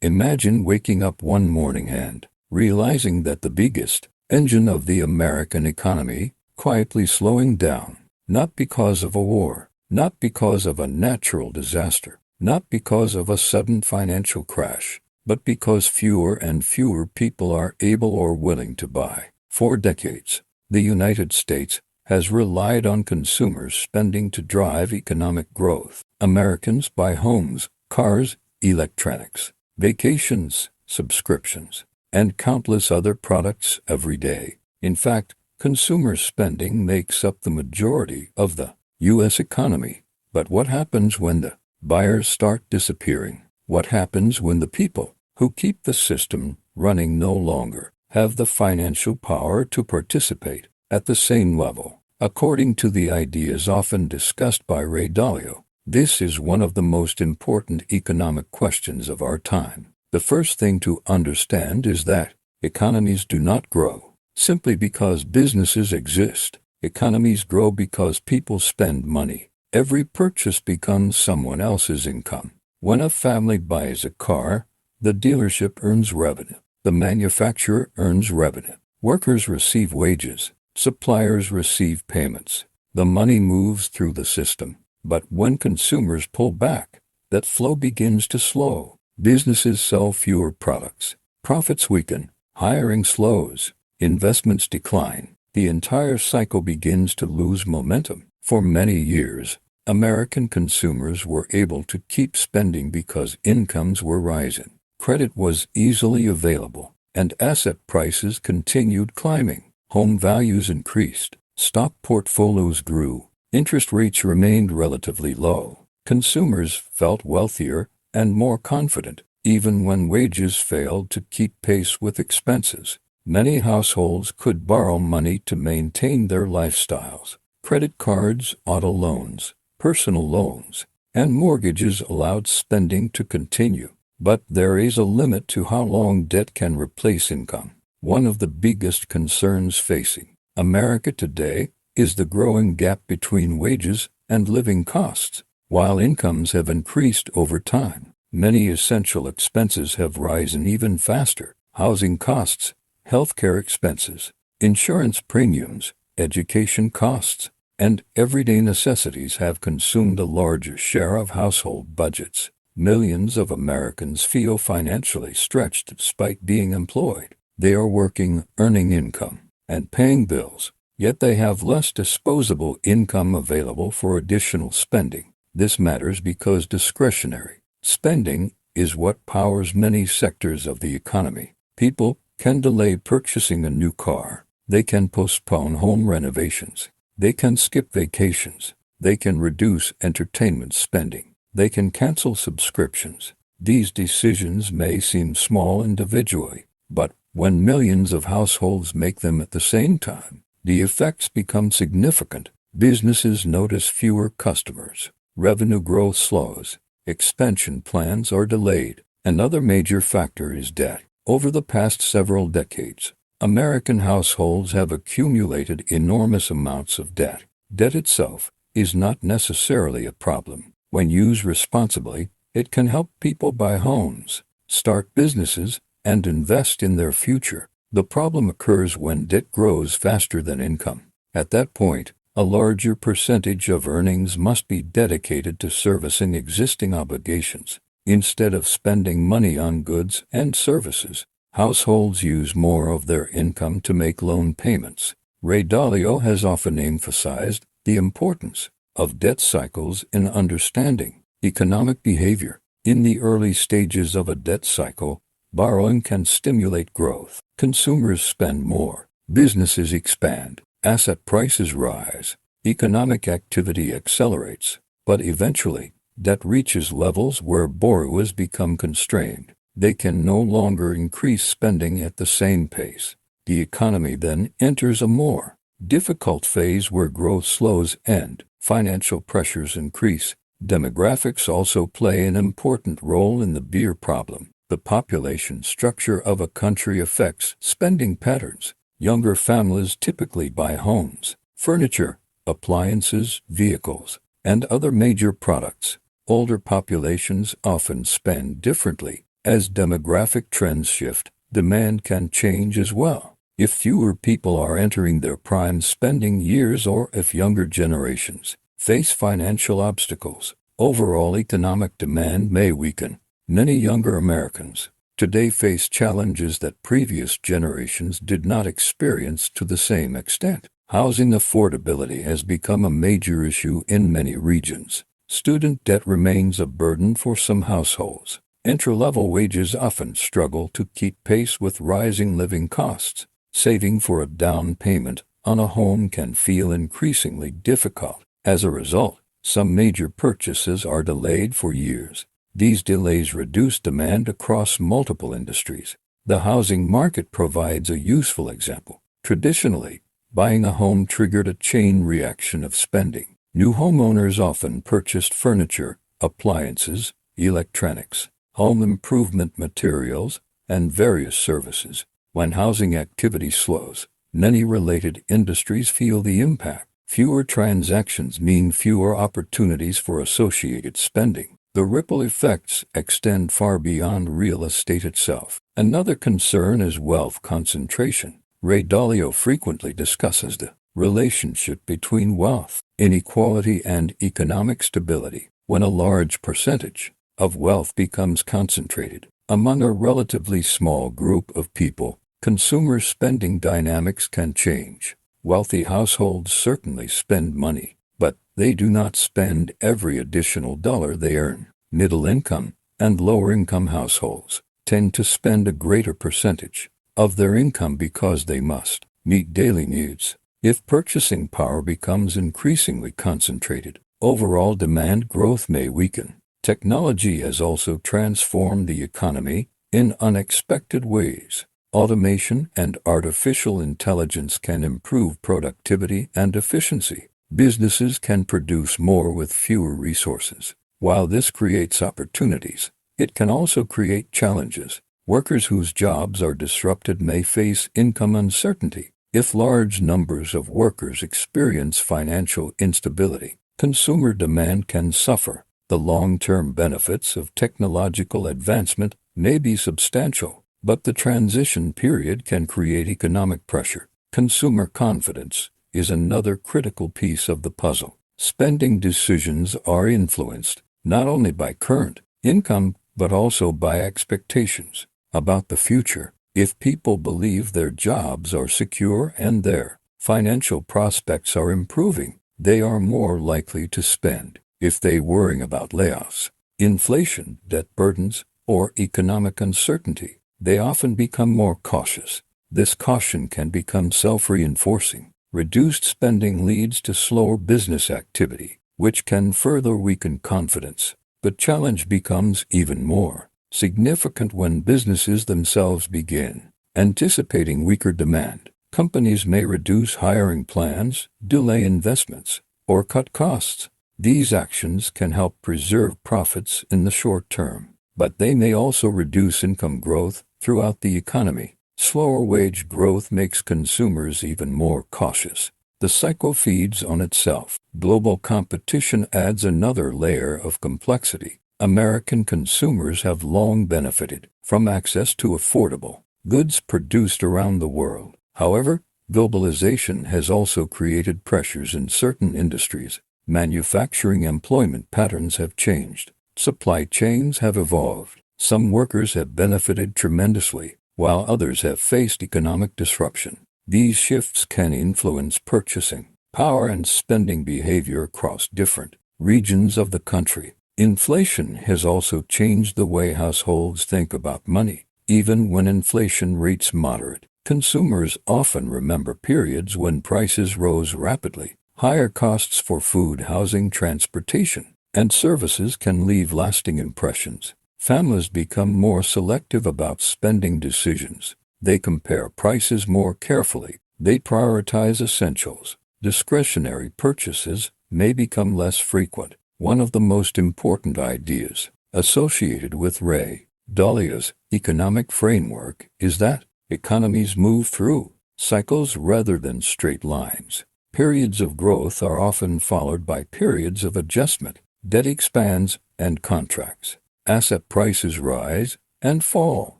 Imagine waking up one morning and realizing that the biggest engine of the American economy quietly slowing down, not because of a war, not because of a natural disaster, not because of a sudden financial crash, but because fewer and fewer people are able or willing to buy. For decades, the United States has relied on consumers' spending to drive economic growth. Americans buy homes, cars, electronics, vacations, subscriptions, and countless other products every day. In fact, consumer spending makes up the majority of the U.S. economy. But what happens when the buyers start disappearing? What happens when the people who keep the system running no longer have the financial power to participate at the same level? According to the ideas often discussed by Ray Dalio, this is one of the most important economic questions of our time. The first thing to understand is that economies do not grow simply because businesses exist. Economies grow because people spend money. Every purchase becomes someone else's income. When a family buys a car, the dealership earns revenue. The manufacturer earns revenue. Workers receive wages. Suppliers receive payments. The money moves through the system. But when consumers pull back, that flow begins to slow. Businesses sell fewer products. Profits weaken. Hiring slows. Investments decline. The entire cycle begins to lose momentum. For many years, American consumers were able to keep spending because incomes were rising. Credit was easily available, and asset prices continued climbing. Home values increased. Stock portfolios grew. Interest rates remained relatively low. Consumers felt wealthier and more confident, even when wages failed to keep pace with expenses. Many households could borrow money to maintain their lifestyles. Credit cards, auto loans, personal loans, and mortgages allowed spending to continue. But there is a limit to how long debt can replace income. One of the biggest concerns facing America today is the growing gap between wages and living costs. While incomes have increased over time, many essential expenses have risen even faster. Housing costs, healthcare expenses, insurance premiums, education costs, and everyday necessities have consumed a larger share of household budgets. Millions of Americans feel financially stretched despite being employed. They are working, earning income, and paying bills, yet they have less disposable income available for additional spending. This matters because discretionary spending is what powers many sectors of the economy. People can delay purchasing a new car. They can postpone home renovations. They can skip vacations. They can reduce entertainment spending. They can cancel subscriptions. These decisions may seem small individually, but when millions of households make them at the same time, the effects become significant. Businesses notice fewer customers. Revenue growth slows. Expansion plans are delayed. Another major factor is debt. Over the past several decades, American households have accumulated enormous amounts of debt. Debt itself is not necessarily a problem. When used responsibly, it can help people buy homes, start businesses, and invest in their future. The problem occurs when debt grows faster than income. At that point, a larger percentage of earnings must be dedicated to servicing existing obligations. Instead of spending money on goods and services, households use more of their income to make loan payments. Ray Dalio has often emphasized the importance of debt cycles in understanding economic behavior. In the early stages of a debt cycle, borrowing can stimulate growth. Consumers spend more. Businesses expand. Asset prices rise. Economic activity accelerates. But eventually, debt reaches levels where borrowers become constrained. They can no longer increase spending at the same pace. The economy then enters a more difficult phase where growth slows and financial pressures increase. Demographics also play an important role in the beer problem. The population structure of a country affects spending patterns. Younger families typically buy homes, furniture, appliances, vehicles, and other major products. Older populations often spend differently. As demographic trends shift, demand can change as well. If fewer people are entering their prime spending years or if younger generations face financial obstacles, overall economic demand may weaken. Many younger Americans today face challenges that previous generations did not experience to the same extent. Housing affordability has become a major issue in many regions. Student debt remains a burden for some households. Entry-level wages often struggle to keep pace with rising living costs. Saving for a down payment on a home can feel increasingly difficult. As a result, some major purchases are delayed for years. These delays reduce demand across multiple industries. The housing market provides a useful example. Traditionally, buying a home triggered a chain reaction of spending. New homeowners often purchased furniture, appliances, electronics, home improvement materials, and various services. When housing activity slows, many related industries feel the impact. Fewer transactions mean fewer opportunities for associated spending. The ripple effects extend far beyond real estate itself. Another concern is wealth concentration. Ray Dalio frequently discusses the relationship between wealth, inequality, and economic stability. When a large percentage of wealth becomes concentrated among a relatively small group of people, consumer spending dynamics can change. Wealthy households certainly spend money, but they do not spend every additional dollar they earn. Middle-income and lower-income households tend to spend a greater percentage of their income because they must meet daily needs. If purchasing power becomes increasingly concentrated, overall demand growth may weaken. Technology has also transformed the economy in unexpected ways. Automation and artificial intelligence can improve productivity and efficiency. Businesses can produce more with fewer resources. While this creates opportunities, it can also create challenges. Workers whose jobs are disrupted may face income uncertainty. If large numbers of workers experience financial instability, consumer demand can suffer. The long-term benefits of technological advancement may be substantial, but the transition period can create economic pressure. Consumer confidence is another critical piece of the puzzle. Spending decisions are influenced not only by current income but also by expectations about the future. If people believe their jobs are secure and their financial prospects are improving, they are more likely to spend. If they worry about layoffs, inflation, debt burdens, or economic uncertainty, they often become more cautious. This caution can become self-reinforcing. Reduced spending leads to slower business activity, which can further weaken confidence. The challenge becomes even more significant when businesses themselves begin anticipating weaker demand. Companies may reduce hiring plans, delay investments, or cut costs. These actions can help preserve profits in the short term, but they may also reduce income growth throughout the economy. Slower wage growth makes consumers even more cautious. The cycle feeds on itself. Global competition adds another layer of complexity. American consumers have long benefited from access to affordable goods produced around the world. However, globalization has also created pressures in certain industries. Manufacturing employment patterns have changed. Supply chains have evolved. Some workers have benefited tremendously, while others have faced economic disruption. These shifts can influence purchasing power and spending behavior across different regions of the country. Inflation has also changed the way households think about money. Even when inflation rates moderate, consumers often remember periods when prices rose rapidly. Higher costs for food, housing, transportation, and services can leave lasting impressions. Families become more selective about spending decisions. They compare prices more carefully. They prioritize essentials. Discretionary purchases may become less frequent. One of the most important ideas associated with Ray Dalio's economic framework is that economies move through cycles rather than straight lines. Periods of growth are often followed by periods of adjustment. Debt expands and contracts. Asset prices rise and fall.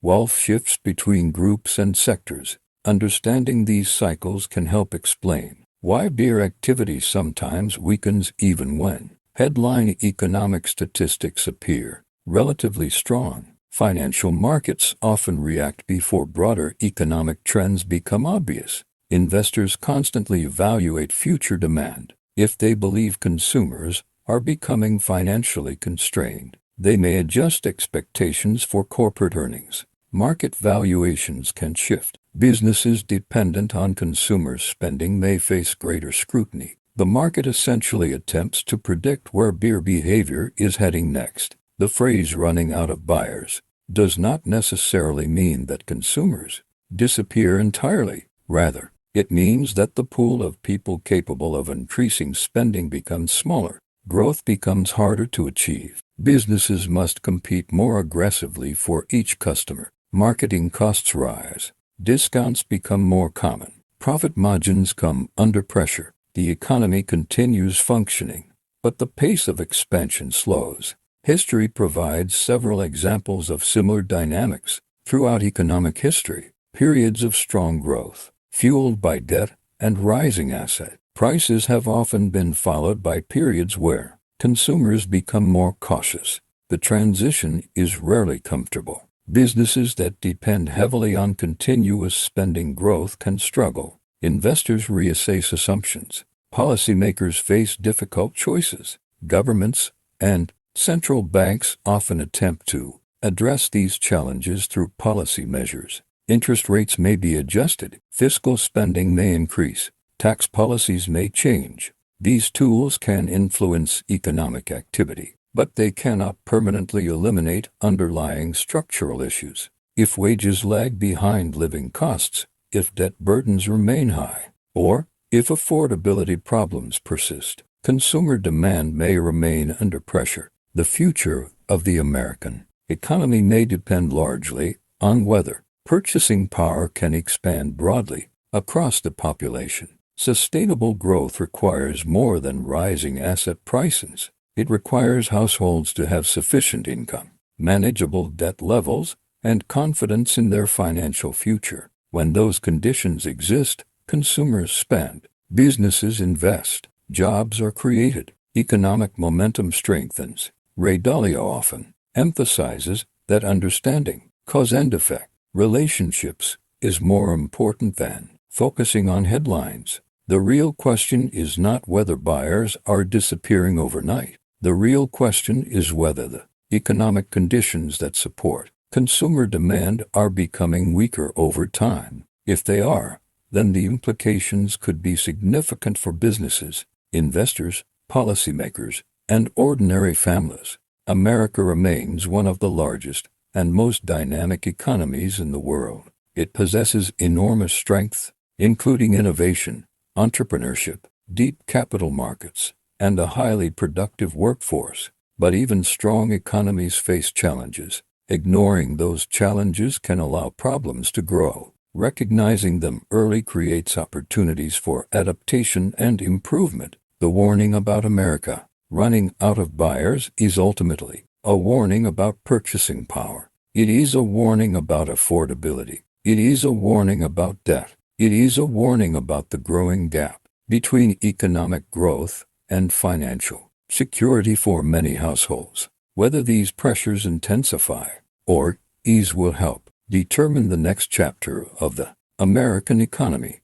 Wealth shifts between groups and sectors. Understanding these cycles can help explain why beer activity sometimes weakens even when headline economic statistics appear relatively strong. Financial markets often react before broader economic trends become obvious. Investors constantly evaluate future demand. If they believe consumers are becoming financially constrained, they may adjust expectations for corporate earnings. Market valuations can shift. Businesses dependent on consumer spending may face greater scrutiny. The market essentially attempts to predict where beer behavior is heading next. The phrase "running out of buyers" does not necessarily mean that consumers disappear entirely. Rather, it means that the pool of people capable of increasing spending becomes smaller. Growth becomes harder to achieve. Businesses must compete more aggressively for each customer. Marketing costs rise. Discounts become more common. Profit margins come under pressure. The economy continues functioning, but the pace of expansion slows. History provides several examples of similar dynamics. Throughout economic history, periods of strong growth, fueled by debt and rising asset prices, have often been followed by periods where consumers become more cautious. The transition is rarely comfortable. Businesses that depend heavily on continuous spending growth can struggle. Investors reassess assumptions. Policymakers face difficult choices. Governments and central banks often attempt to address these challenges through policy measures. Interest rates may be adjusted. Fiscal spending may increase. Tax policies may change. These tools can influence economic activity, but they cannot permanently eliminate underlying structural issues. If wages lag behind living costs, if debt burdens remain high, or if affordability problems persist, consumer demand may remain under pressure. The future of the American economy may depend largely on whether purchasing power can expand broadly across the population. Sustainable growth requires more than rising asset prices. It requires households to have sufficient income, manageable debt levels, and confidence in their financial future. When those conditions exist, consumers spend, businesses invest, jobs are created, economic momentum strengthens. Ray Dalio often emphasizes that understanding cause and effect relationships is more important than focusing on headlines. The real question is not whether buyers are disappearing overnight. The real question is whether the economic conditions that support consumer demand are becoming weaker over time. If they are, then the implications could be significant for businesses, investors, policymakers, and ordinary families. America remains one of the largest and most dynamic economies in the world. It possesses enormous strengths, including innovation, entrepreneurship, deep capital markets, and a highly productive workforce. But even strong economies face challenges. Ignoring those challenges can allow problems to grow. Recognizing them early creates opportunities for adaptation and improvement. The warning about America running out of buyers is ultimately a warning about purchasing power. It is a warning about affordability. It is a warning about debt. It is a warning about the growing gap between economic growth and financial security for many households. Whether these pressures intensify or ease will help determine the next chapter of the American economy.